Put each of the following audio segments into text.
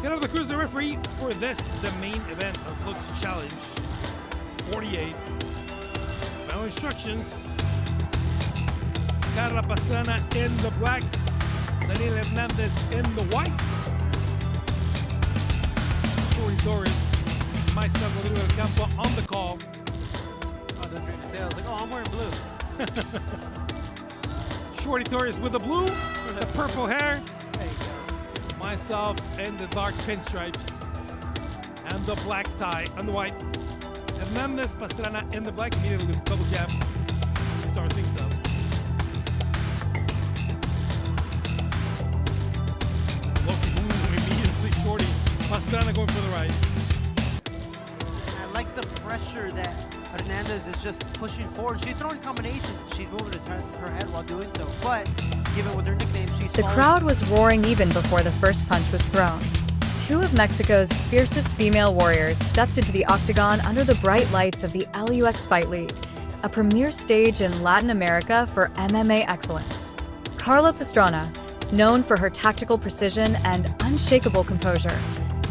Get over the cruiser referee for this, the main event of LUX Challenge 48. Final instructions. Karla Pastrana in the black, Daniela Hernandez in the white. Shorty Torres, myself, Rodrigo del Campo on the call. Oh, don't drink the sale. I was like, oh, I'm wearing blue. Shorty Torres with the blue, the purple hair. There you go. Myself in the dark pinstripes and the black tie and the white. Hernandez, Pastrana in the black, immediately with double jab. Start things up. Loki boom immediately. Shorty Pastrana going for the right. And I like the pressure that Hernandez is just pushing forward. She's throwing combinations. She's moving her head while doing so. But given with her nickname, she's The crowd was roaring even before the first punch was thrown. Two of Mexico's fiercest female warriors stepped into the octagon under the bright lights of the LUX Fight League, a premier stage in Latin America for MMA excellence. Karla Pastrana, known for her tactical precision and unshakable composure,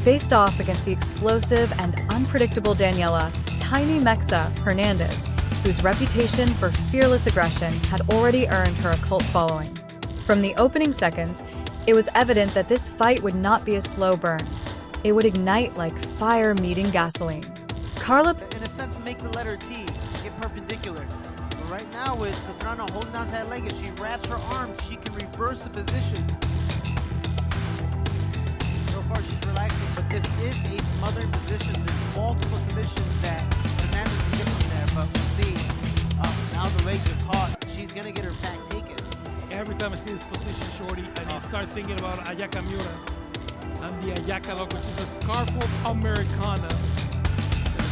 faced off against the explosive and unpredictable Daniela, tiny Mexa Hernandez, whose reputation for fearless aggression had already earned her a cult following. From the opening seconds, it was evident that this fight would not be a slow burn. It would ignite like fire meeting gasoline. Karla, in a sense, make the letter T to get perpendicular. But right now, with Pastrana holding on to that leg, as she wraps her arm, she can reverse the position. So far, she's relaxing, but this is a smothering position. There's multiple submissions that Hernandez can get from there, but we'll see. Now the legs are caught. She's gonna get her back taken. Every time I see this position, Shorty, and you start thinking about Ayaca Miura and the Ayaca lock, which is a scarf of Americana.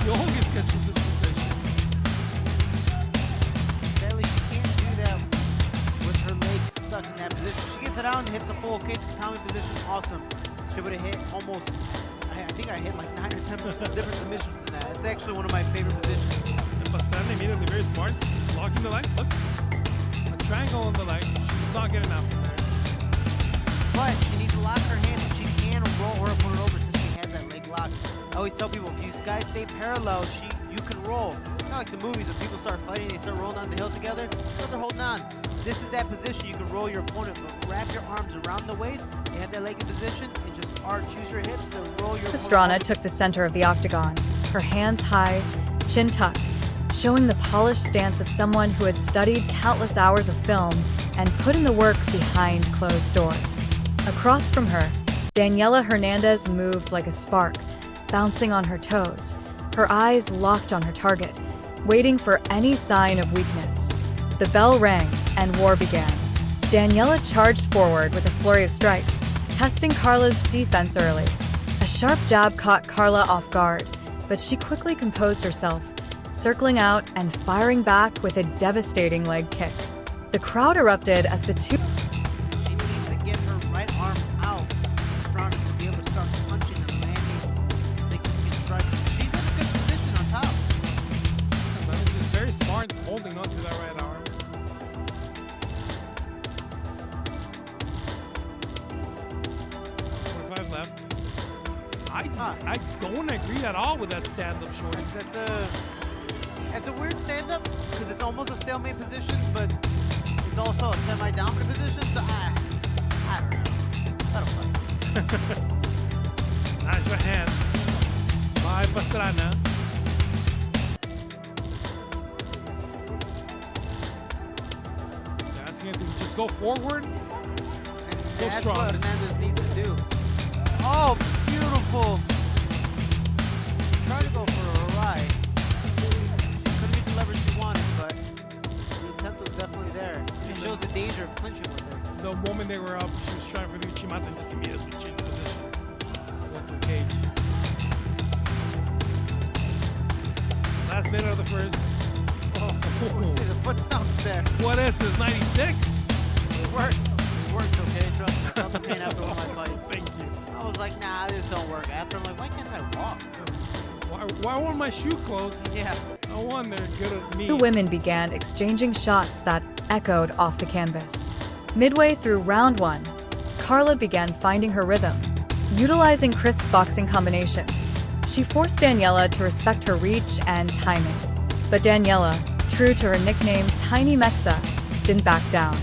She always gets from this position. Sadly, she can't do that with her legs stuck in that position. She gets it out and hits a full case katami position. Awesome. She would have hit almost, I think I hit like 9 or 10 different submissions from that. It's actually one of my favorite positions. And Pastrana immediately very smart, blocking the leg. Look, a triangle on the leg. She's not getting out from there. But she needs to lock her hands and she can roll her opponent over since she has that leg lock. I always tell people, if you guys stay parallel, you can roll. It's kind of like the movies when people start fighting, they start rolling down the hill together. So they're holding on. This is that position. You can roll your opponent, but wrap your arms around the waist. You have that leg in position and just arch. Use your hips to roll your Pastrana took the center of the octagon, her hands high, chin tucked, showing the polished stance of someone who had studied countless hours of film and put in the work behind closed doors. Across from her, Daniela Hernandez moved like a spark, bouncing on her toes, her eyes locked on her target, waiting for any sign of weakness. The bell rang and war began. Daniela charged forward with a flurry of strikes, testing Karla's defense early. A sharp jab caught Karla off guard, but she quickly composed herself, circling out and firing back with a devastating leg kick. The crowd erupted as the two... She needs to get her right arm out, Pastrana, to be able to start punching and landing significant strikes. She's in a good position on top. She's very smart holding on to that right arm. Left. I don't agree at all with that stand-up, Shorty. It's a weird stand-up because it's almost a stalemate position, but it's also a semi-dominant position. So I don't know. That'll fight. Nice right hand by Pastrana. Asking him to just go forward. And go that's strong. what Hernandez needs to do. Oh, beautiful. She tried to go for a ride. She couldn't get the leverage she wanted, but the attempt was definitely there. And it shows the danger of clinching with her. The moment they were up, she was trying for the Uchimata and just immediately changed position. Went to the cage. Last minute of the first. Oh, see the foot stumps there. What is this, 96? It works. It works, okay? Trust me. I felt the pain after one of my fights. Thank you. I was like, nah, this don't work. After I'm like, why can't I walk? Why weren't my shoe clothes? Yeah. No one, they're good at me. The women began exchanging shots that echoed off the canvas. Midway through round one, Karla began finding her rhythm. Utilizing crisp boxing combinations, she forced Daniela to respect her reach and timing. But Daniela, true to her nickname Tiny Mexa, didn't back down.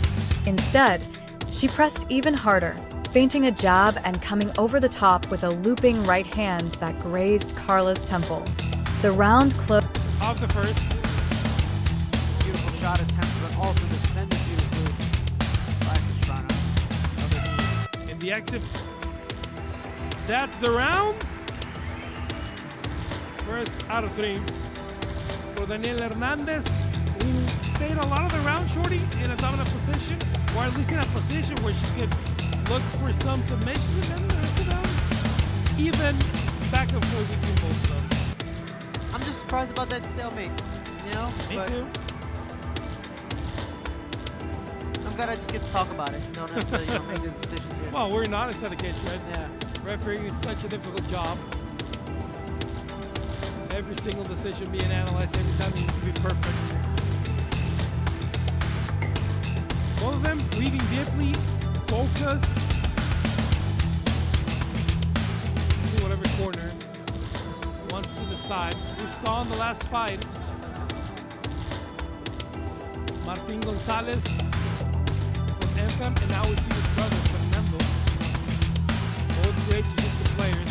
Instead, she pressed even harder, feinting a jab and coming over the top with a looping right hand that grazed Karla's temple. The round closed. Off the first. Beautiful shot attempt, but also defended beautifully by Pastrana. Another knee. In the exit. That's the round. First out of 3 for Daniela Hernandez, who stayed a lot of the round, Shorty, in a dominant position, or at least in a position where she could look for some submissions, and then the rest of them, even back and forth between both of them. I'm just surprised about that stalemate, you know? Me but too. I'm glad I just get to talk about it. Don't have to, make the decisions here. Well, we're not inside the cage, right? Yeah. Refereeing is such a difficult job. Every single decision being analyzed, every time needs to be perfect. Both of them breathing deeply, focused. To whatever corner. One to the side. We saw in the last fight, Martin Gonzalez from Anthem, and now we see his brother, Fernando. Both great jiu-jitsu players,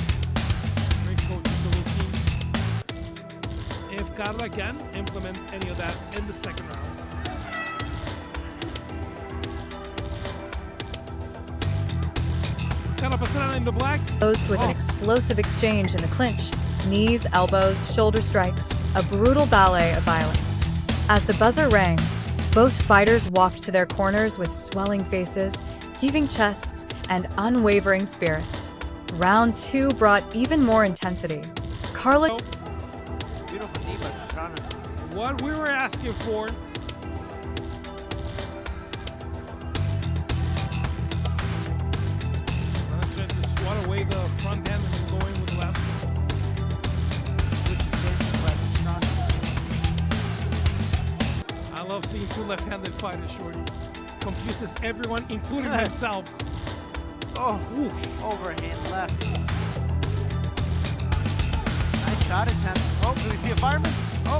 great coaches, so we'll see if Karla can implement any of that in the second round. Karla Pastrana in the black. Closed with an explosive exchange in the clinch, knees, elbows, shoulder strikes, a brutal ballet of violence. As the buzzer rang, both fighters walked to their corners with swelling faces, heaving chests, and unwavering spirits. Round 2 brought even more intensity. Karla. Beautiful knee by Pastrana. What we were asking for. Let's try to swat away the front hand and then go in with the left. Switch stances by Pastrana. I love seeing 2 left-handed fighters, Shorty. Confuses everyone, including themselves. Oh, overhand left. Nice shot attempt. Oh, do we see a fireman? Oh.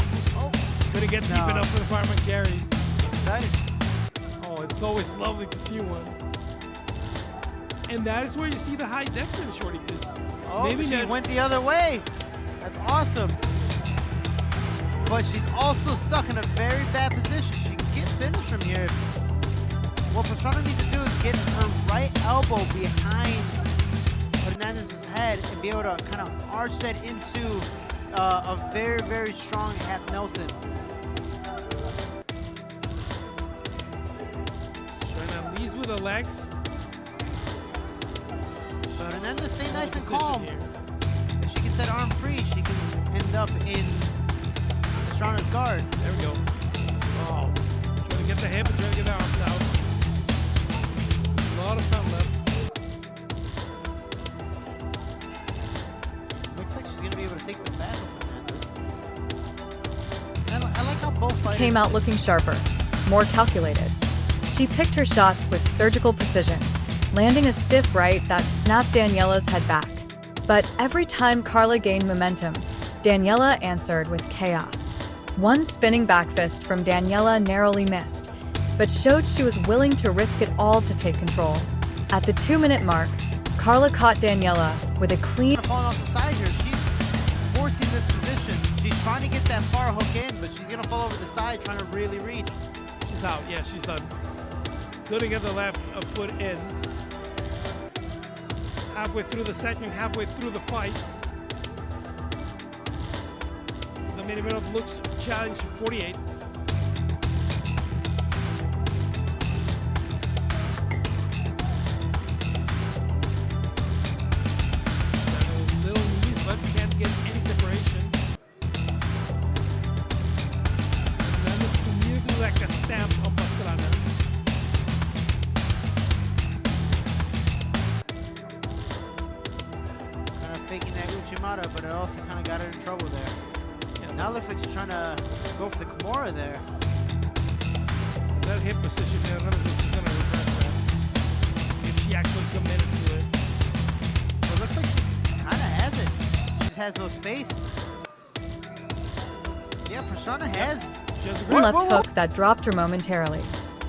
Couldn't get deep enough for the fireman carry. Excited. Oh, it's always lovely to see one. And that is where you see the high difference, Shorty. Maybe she went the other way. That's awesome. But she's also stuck in a very bad position. She can get finished from here. What Pastrana needs to do is get her right elbow behind Hernandez's head and be able to kind of arch that into a very, very strong half Nelson. Trying to lead with the legs. But Hernandez stay nice and calm. If she gets that arm free, she can end up in Pastrana's guard. There we go. Oh, trying to get the hip and trying to get the arms out. A lot of time left. Looks like she's going to be able to take the back of Hernandez. I like how both fighters came out looking sharper, more calculated. She picked her shots with surgical precision, landing a stiff right that snapped Daniela's head back. But every time Karla gained momentum, Daniela answered with chaos. One spinning back fist from Daniela narrowly missed, but showed she was willing to risk it all to take control. At the 2-minute mark, Karla caught Daniela with a clean. Falling off the side here. She's forcing this position. She's trying to get that far hook in, but she's gonna fall over the side trying to really reach. She's out. Yeah, she's done. Couldn't get the left foot in. Halfway through the second, halfway through the fight. The main event of LUX Challenge 48. Little knees, but can't get any separation. And then it's immediately like a stamp on Pastrana. Kind of faking that Uchimata, but it also kind of got her in trouble there. Now it looks like she's trying to go for the Kimura there. That hip position there, she's going to reverse that if she actually committed to it. But it looks has no space. Yeah, Pastrana has. She has a One grip. left hook that dropped her momentarily.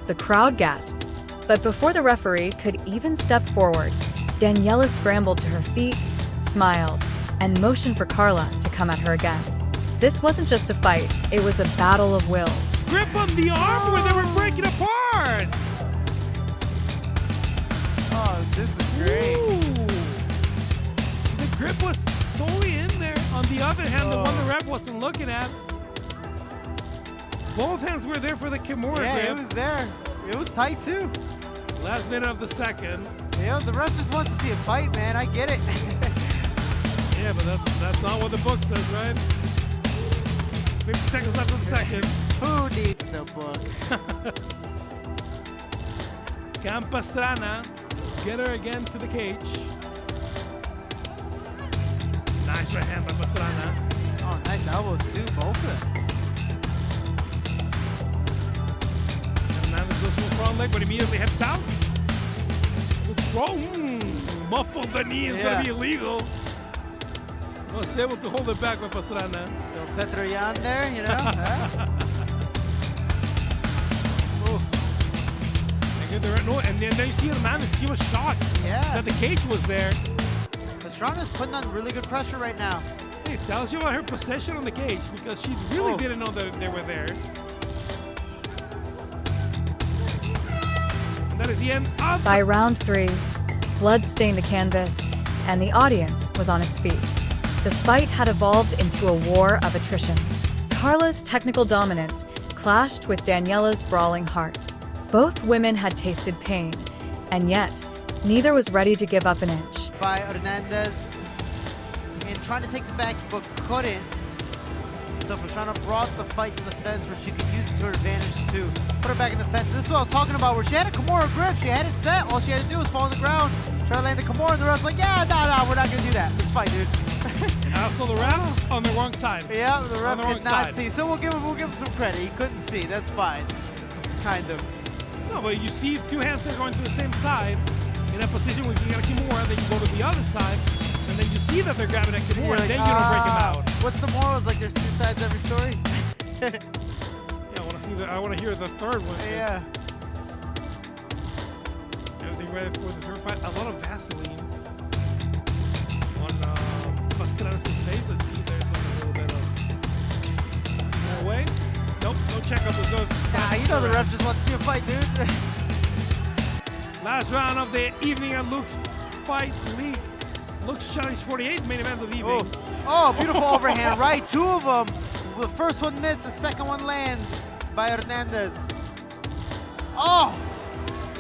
The crowd gasped. But before the referee could even step forward, Daniela scrambled to her feet, smiled, and motioned for Karla to come at her again. This wasn't just a fight, it was a battle of wills. Grip on the arm where they were breaking apart. Oh, this is great. Ooh. The grip was totally in there. On the other hand, the one the ref wasn't looking at. Both hands were there for the Kimura Yeah, grip. it was there. It was tight too. Last minute of the second. Yeah, the ref just wants to see a fight, man. I get it. Yeah, but that's not what the book says, right? 50 seconds left in the second. Who needs the book? Can Pastrana get her again to the cage? Nice right hand by Pastrana. Oh, nice elbows too, both of them. Hernandez goes for the front leg, but immediately heads out. Let's throw. Muffled the knee is going to be illegal. Was able to hold it back by Pastrana. So Petroyan there, you know? Huh? Ooh. And then you see Hernandez, she was shocked Yeah. that the cage was there. Pastrana's putting on really good pressure right now. It tells you about her position on the cage because she really didn't know that they were there. And that is the end of By round 3, blood stained the canvas, and the audience was on its feet. The fight had evolved into a war of attrition. Karla's technical dominance clashed with Daniela's brawling heart. Both women had tasted pain, and yet, neither was ready to give up an inch. By Hernandez. And trying to take the back, but couldn't. So Pastrana brought the fight to the fence where she could use it to her advantage to put her back in the fence. This is what I was talking about, where she had a Kimura grip, she had it set. All she had to do was fall on the ground, try to land the Kimura, and the ref's like, yeah, no, we're not gonna do that. Let's fight, dude. also the ref on the wrong side. Yeah, the ref On the wrong could not side. see. So we'll give him some credit. He couldn't see. That's fine. Kind of. No, but you see two hands are going to the same side in a position where you got a Kimura, then you go to the other side, and then you see that they're grabbing a Kimura, You're and then you don't break them out. What's the moral? Is like there's two sides to every story. Yeah, I want to hear the third one. 'cause Yeah. Everything ready for the third fight. A lot of Vaseline on Pastrana's face. Let's see if there's like a little bit of more way. Nope, no checkup. Let's go. Nah, you know the ref just wants to see a fight, dude. Last round of the evening at LUX Fight League. LUX Challenge 48, main event of the evening. Oh, beautiful overhand right. Two of them. The first one missed, the second one lands by Hernandez. Oh,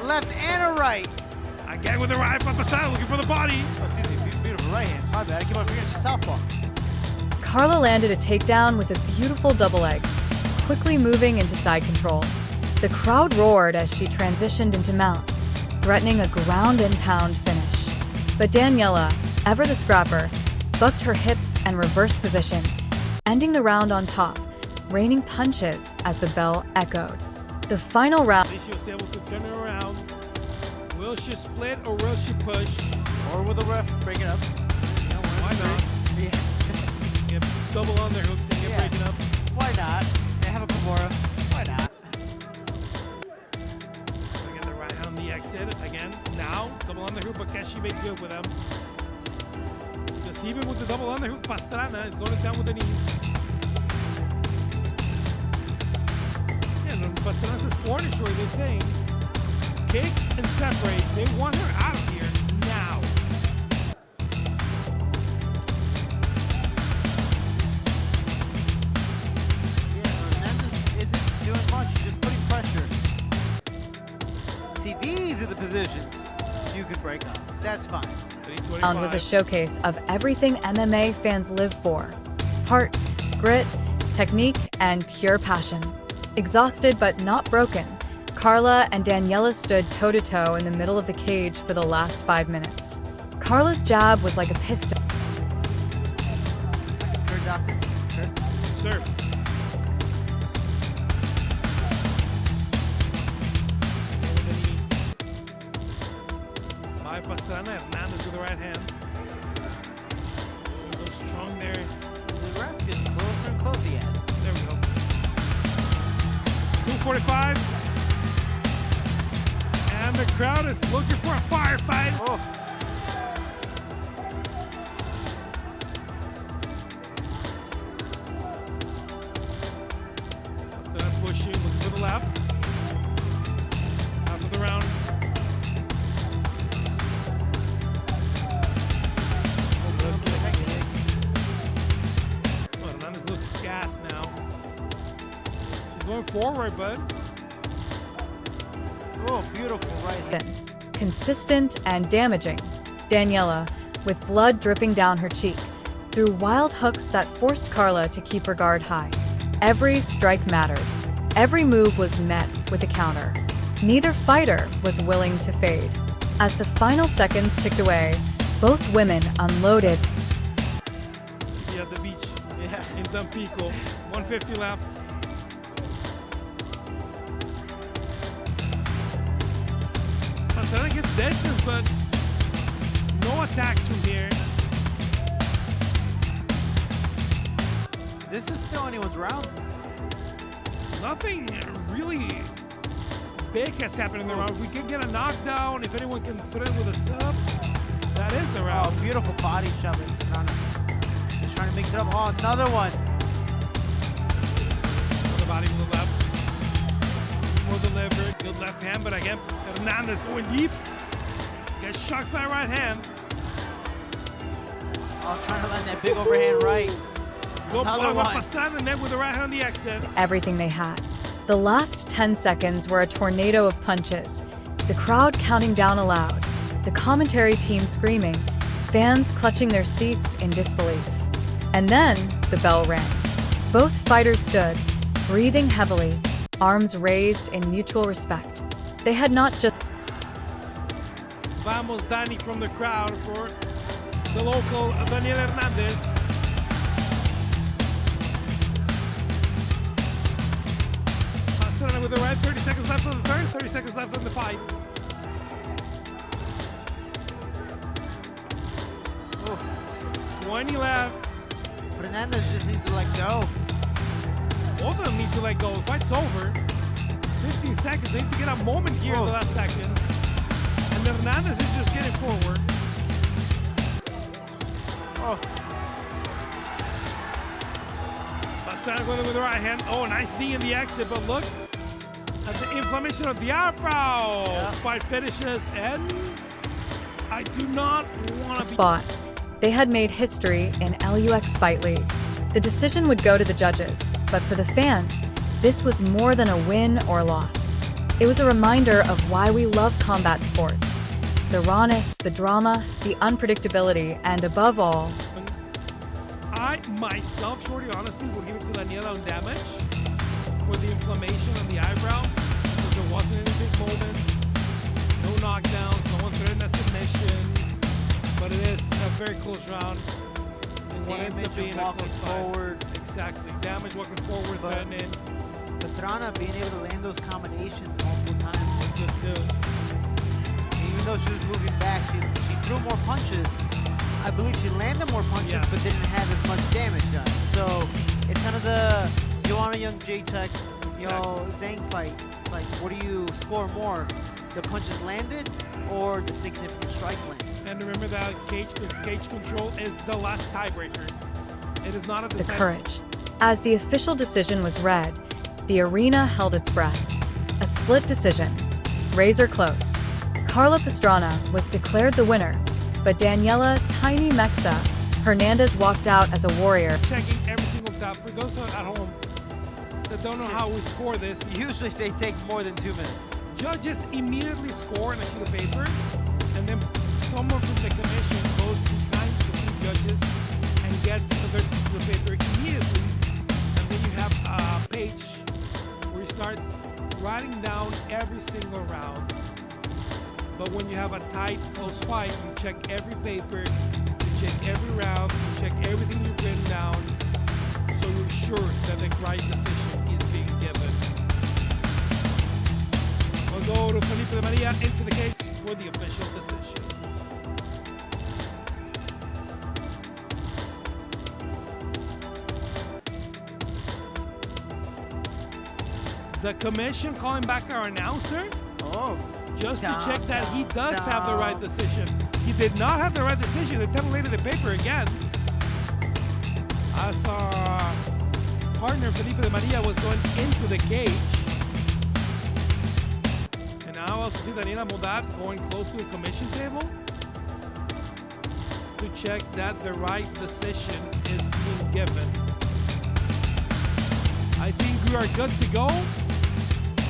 left and a right. Again with the right by Pastrana, looking for the body. Oh, excuse me, beautiful right hands. My bad. I keep on forgetting she's southpaw. Karla landed a takedown with a beautiful double leg, quickly moving into side control. The crowd roared as she transitioned into mount, threatening a ground and pound finish. But Daniela, ever the scrapper, bucked her hips and reversed position, ending the round on top, raining punches as the bell echoed. The final round. She was able to turn it around. Will she split or will she push? Or will the ref break it up? Why not? Yeah. Get double underhooks and get breaking up. Why not? They have a Kimura. Why not? Again, the right hand on the exit. Again, now, double underhook, but can she make good with them? Because even with the double underhook, Pastrana is going down with the knees. Yeah, and Pastrana's corner short, they're saying, kick and separate. They want her out of here now. Hernandez isn't doing much, she's just putting pressure. See, these are the positions you could break up. That's fine. round was a showcase of everything MMA fans live for: heart, grit, technique, and pure passion. Exhausted but not broken, Karla and Daniela stood toe-to-toe in the middle of the cage for the last 5 minutes. Karla's jab was like a pistol. Sure, doctor. Sure. Sir. By Pastrana, Hernandez with the right hand. Go strong there. 145. And the crowd is looking for a firefight. Oh. Instead of pushing, looking for the left. Half of the round. Oh, Hernandez looks gassed now. She's going forward, bud. Oh, beautiful right hand. Consistent and damaging. Daniela, with blood dripping down her cheek, threw wild hooks that forced Karla to keep her guard high. Every strike mattered. Every move was met with a counter. Neither fighter was willing to fade. As the final seconds ticked away, both women unloaded. She'll be at the beach in Tampico. 150 left. Pastrana gets distance, but no attacks from here. This is still anyone's round. Nothing really big has happened in the round. If we can get a knockdown, if anyone can put it with a sub, that is the round. Oh, beautiful body shove. Just trying to mix it up. Oh, another one. For the body with the left. For the liver, good left hand, but again, Hernandez going deep. Gets shocked by right hand. Oh, trying to land that big overhand right. Go Another one. Pastrana and then with the right hand on the exit. Everything they had. The last 10 seconds were a tornado of punches. The crowd counting down aloud. The commentary team screaming. Fans clutching their seats in disbelief. And then the bell rang. Both fighters stood, breathing heavily, arms raised in mutual respect. They had not just... Vamos Dani from the crowd for the local Daniela Hernandez. Pastrana with the right, 30 seconds left on the third, 30 seconds left on the fight. Oh. 20 left. Hernandez just needs to let go. Both of them need to let go. The fight's over. 15 seconds. They need to get a moment here in the last second. And Hernandez is just getting forward. Oh. Pastrana going with the right hand. Oh, nice knee in the exit, but look at the inflammation of the eyebrow. Yeah. Fight finishes, and I do not want to spot. They had made history in LUX Fight League. The decision would go to the judges, but for the fans, this was more than a win or loss. It was a reminder of why we love combat sports. The rawness, the drama, the unpredictability, and above all, I myself, Shorty, honestly, will give it to Daniela on damage for the inflammation on the eyebrow, because there wasn't any big moments, no knockdowns, no one threatened a submission, but it is a very close round. And what ends up being a close forward. fight. Exactly. Damage walking forward, threatening. Pastrana being able to land those combinations multiple times. Good too. Even though she was moving back, she threw more punches. I believe she landed more punches, Yes. but didn't have as much damage done. So it's kind of the Joanna Young Jacek, Zhang fight. It's like, what do you score more? The punches landed or the significant strikes landed? And remember that cage control is the last tiebreaker. It is not a the decision. courage. As the official decision was read, the arena held its breath. A split decision. Razor close. Karla Pastrana was declared the winner, but Daniela "Tiny Mexa" Hernandez walked out as a warrior. Checking every single tap. For those at home that don't know how we score this, Usually they take more than 2 minutes. judges immediately score on a sheet of paper, and then someone from the commission goes behind the two judges and gets their pieces of paper immediately. And then you have a page where you start writing down every single round. But when you have a tight, close fight, you check every paper, you check every round, you check everything you've written down, so you're sure that the right decision is being given. We'll go to Felipe de Maria into the cage for the official decision. The commission calling back our announcer Oh. just to Dum, check that he dum, does have the right dum. decision. He did not have the right decision. They tabulated the paper again. As our partner Felipe de Maria was going into the cage. And now also see Daniela Modat going close to the commission table to check that the right decision is being given. I think we are good to go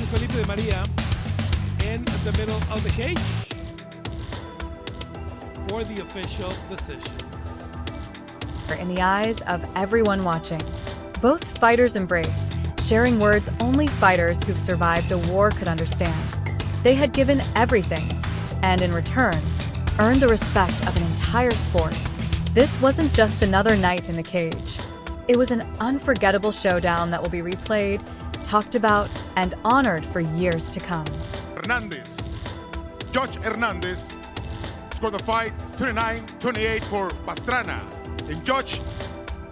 to Felipe de Maria in the middle of the cage for the official decision. In the eyes of everyone watching, both fighters embraced, sharing words only fighters who've survived a war could understand. They had given everything, and in return, earned the respect of an entire sport. This wasn't just another night in the cage. It was an unforgettable showdown that will be replayed, talked about, and honored for years to come. Hernandez. Judge Hernandez scored the fight 29-28 for Pastrana. And Judge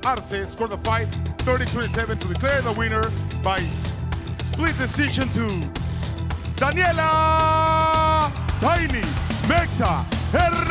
Arce scored the fight 30-27 to declare the winner by split decision to Daniela Tiny Mexa Hernandez.